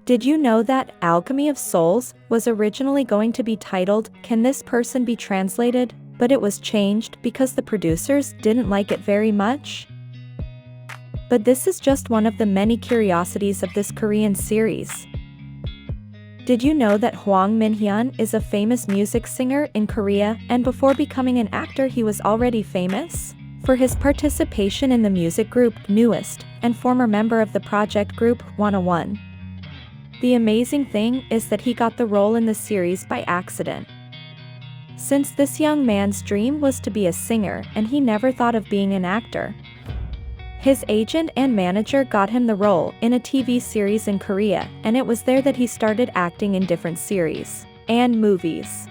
Did you know that Alchemy of Souls was originally going to be titled Can This Person Be Translated? But it was changed because the producers didn't like it very much? But this is just one of the many curiosities of this Korean series. Did you know that Hwang Min-hyun is a famous music singer in Korea, and before becoming an actor he was already famous for his participation in the music group Newest, and former member of the project group Hwanhon. The amazing thing is that he got the role in the series by accident. Since this young man's dream was to be a singer and he never thought of being an actor. His agent and manager got him the role in a TV series in Korea, and it was there that he started acting in different series and movies.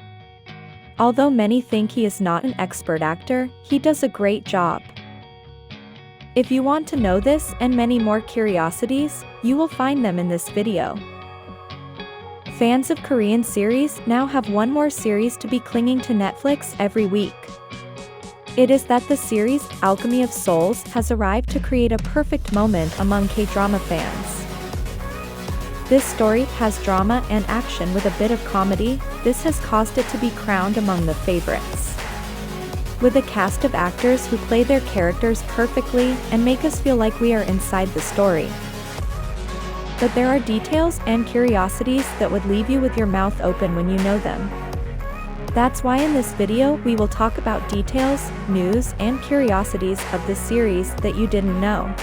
Although many think he is not an expert actor, he does a great job. If you want to know this and many more curiosities, you will find them in this video. Fans of Korean series now have one more series to be clinging to Netflix every week. It is that the series Alchemy of Souls has arrived to create a perfect moment among K-drama fans. This story has drama and action with a bit of comedy. This has caused it to be crowned among the favorites. With a cast of actors who play their characters perfectly and make us feel like we are inside the story. But there are details and curiosities that would leave you with your mouth open when you know them. That's why in this video we will talk about details, news, and curiosities of this series that you didn't know.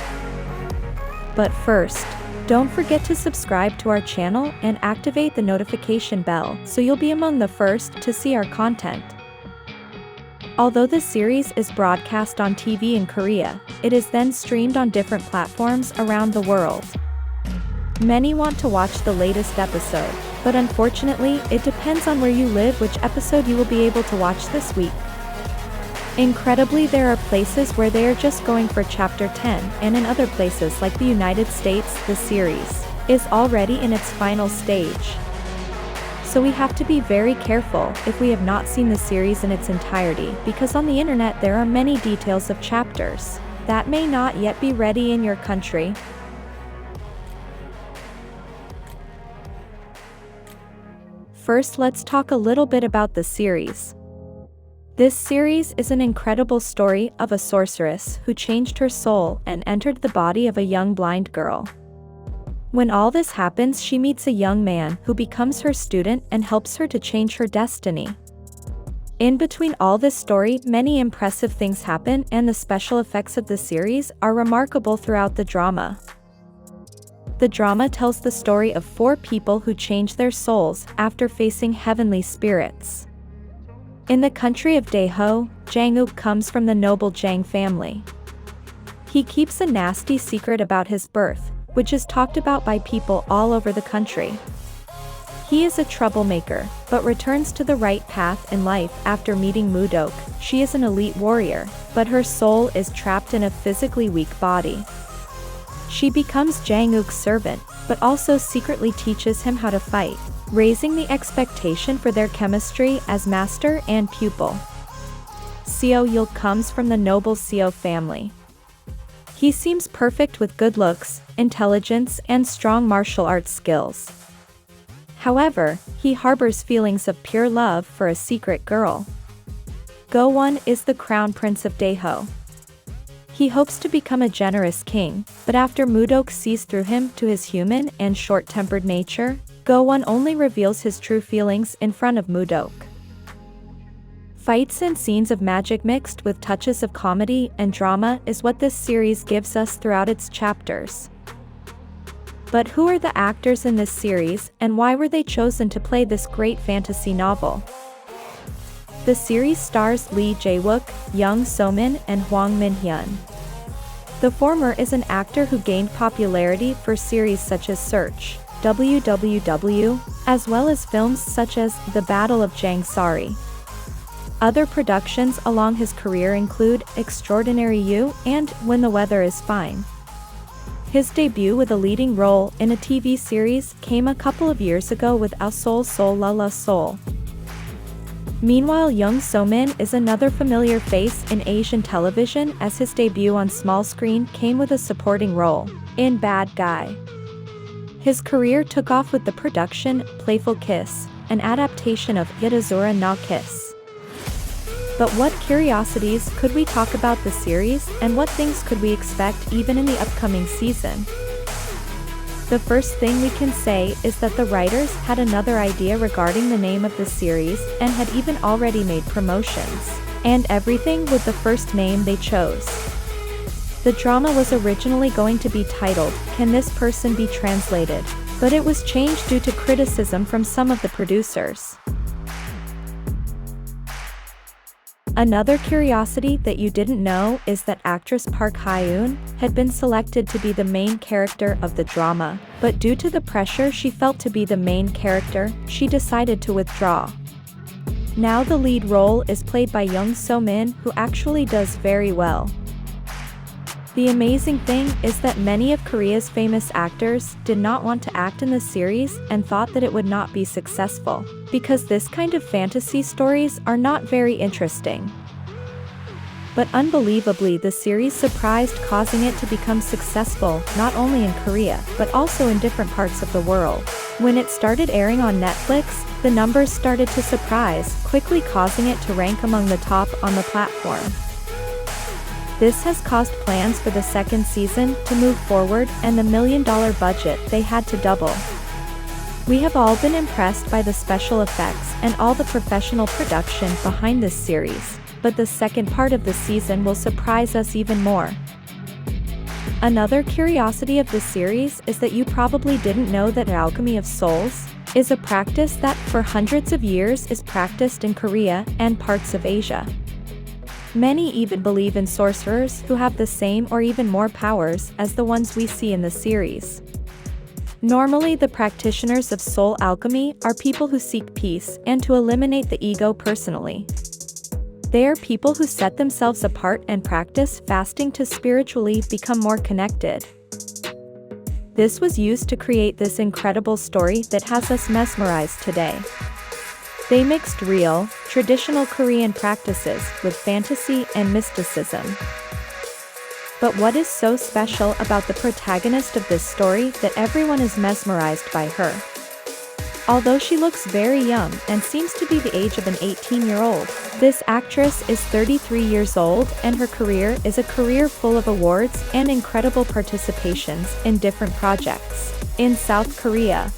But first, don't forget to subscribe to our channel and activate the notification bell so you'll be among the first to see our content. Although the series is broadcast on TV in Korea, it is then streamed on different platforms around the world. Many want to watch the latest episode, but unfortunately, it depends on where you live which episode you will be able to watch this week. Incredibly, there are places where they are just going for chapter 10, and in other places like the United States, the series is already in its final stage. So we have to be very careful if we have not seen the series in its entirety, because on the internet there are many details of chapters that may not yet be ready in your country. First, let's talk a little bit about the series. This series is an incredible story of a sorceress who changed her soul and entered the body of a young blind girl. When all this happens, she meets a young man who becomes her student and helps her to change her destiny. In between all this story, many impressive things happen, and the special effects of the series are remarkable throughout the drama. The drama tells the story of 4 people who change their souls after facing heavenly spirits. In the country of Daeho, Jang-wook comes from the noble Jang family. He keeps a nasty secret about his birth, which is talked about by people all over the country. He is a troublemaker, but returns to the right path in life after meeting Mu-Deok. She is an elite warrior, but her soul is trapped in a physically weak body. She becomes Jang-wook's servant, but also secretly teaches him how to fight, raising the expectation for their chemistry as master and pupil. Seo-yul comes from the noble Seo family. He seems perfect with good looks, intelligence, and strong martial arts skills. However, he harbors feelings of pure love for a secret girl. Go-won is the crown prince of Daeho. He hopes to become a generous king, but after Mu-Deok sees through him to his human and short-tempered nature, Go-won only reveals his true feelings in front of Mu-Deok. Fights and scenes of magic mixed with touches of comedy and drama is what this series gives us throughout its chapters. But who are the actors in this series, and why were they chosen to play this great fantasy novel? The series stars Lee Jae-wook, Jung So-min, and Hwang Min-hyun. The former is an actor who gained popularity for series such as Search, WWW, as well as films such as The Battle of Jang-Sari. Other productions along his career include Extraordinary You and When the Weather is Fine. His debut with a leading role in a TV series came a couple of years ago with A Soul Soul La La Soul. Meanwhile, Jung So-min is another familiar face in Asian television, as his debut on small screen came with a supporting role in Bad Guy. His career took off with the production Playful Kiss, an adaptation of Yedazura na Kiss. But what curiosities could we talk about the series, and what things could we expect even in the upcoming season? The first thing we can say is that the writers had another idea regarding the name of the series and had even already made promotions and everything with the first name they chose. The drama was originally going to be titled, Can This Person Be Translated? But it was changed due to criticism from some of the producers. Another curiosity that you didn't know is that actress Park Hae-eun had been selected to be the main character of the drama, but due to the pressure she felt to be the main character, she decided to withdraw. Now the lead role is played by Jung So-min, who actually does very well. The amazing thing is that many of Korea's famous actors did not want to act in the series and thought that it would not be successful, because this kind of fantasy stories are not very interesting. But unbelievably, the series surprised, causing it to become successful not only in Korea but also in different parts of the world. When it started airing on Netflix, the numbers started to surprise, quickly causing it to rank among the top on the platform. This has caused plans for the second season to move forward, and the $1 million budget they had to double. We have all been impressed by the special effects and all the professional production behind this series, but the second part of the season will surprise us even more. Another curiosity of the series is that you probably didn't know that Alchemy of Souls is a practice that for hundreds of years is practiced in Korea and parts of Asia. Many even believe in sorcerers who have the same or even more powers as the ones we see in the series. Normally, the practitioners of soul alchemy are people who seek peace and to eliminate the ego personally. They are people who set themselves apart and practice fasting to spiritually become more connected. This was used to create this incredible story that has us mesmerized today. They mixed real, traditional Korean practices with fantasy and mysticism. But what is so special about the protagonist of this story that everyone is mesmerized by her? Although she looks very young and seems to be the age of an 18-year-old, this actress is 33 years old, and her career is a career full of awards and incredible participations in different projects in South Korea.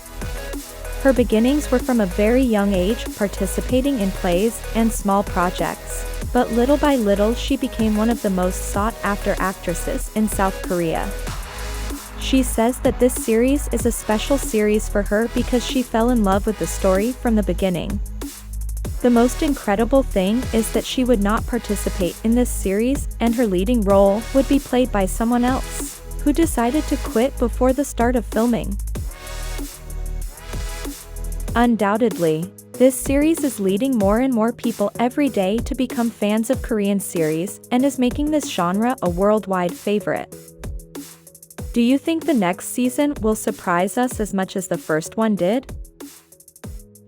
Her beginnings were from a very young age, participating in plays and small projects, but little by little she became one of the most sought-after actresses in South Korea. She says that this series is a special series for her because she fell in love with the story from the beginning. The most incredible thing is that she would not participate in this series, and her leading role would be played by someone else, who decided to quit before the start of filming. Undoubtedly, this series is leading more and more people every day to become fans of Korean series and is making this genre a worldwide favorite. Do you think the next season will surprise us as much as the first one did?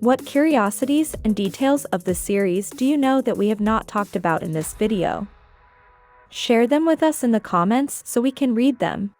What curiosities and details of the series do you know that we have not talked about in this video? Share them with us in the comments so we can read them.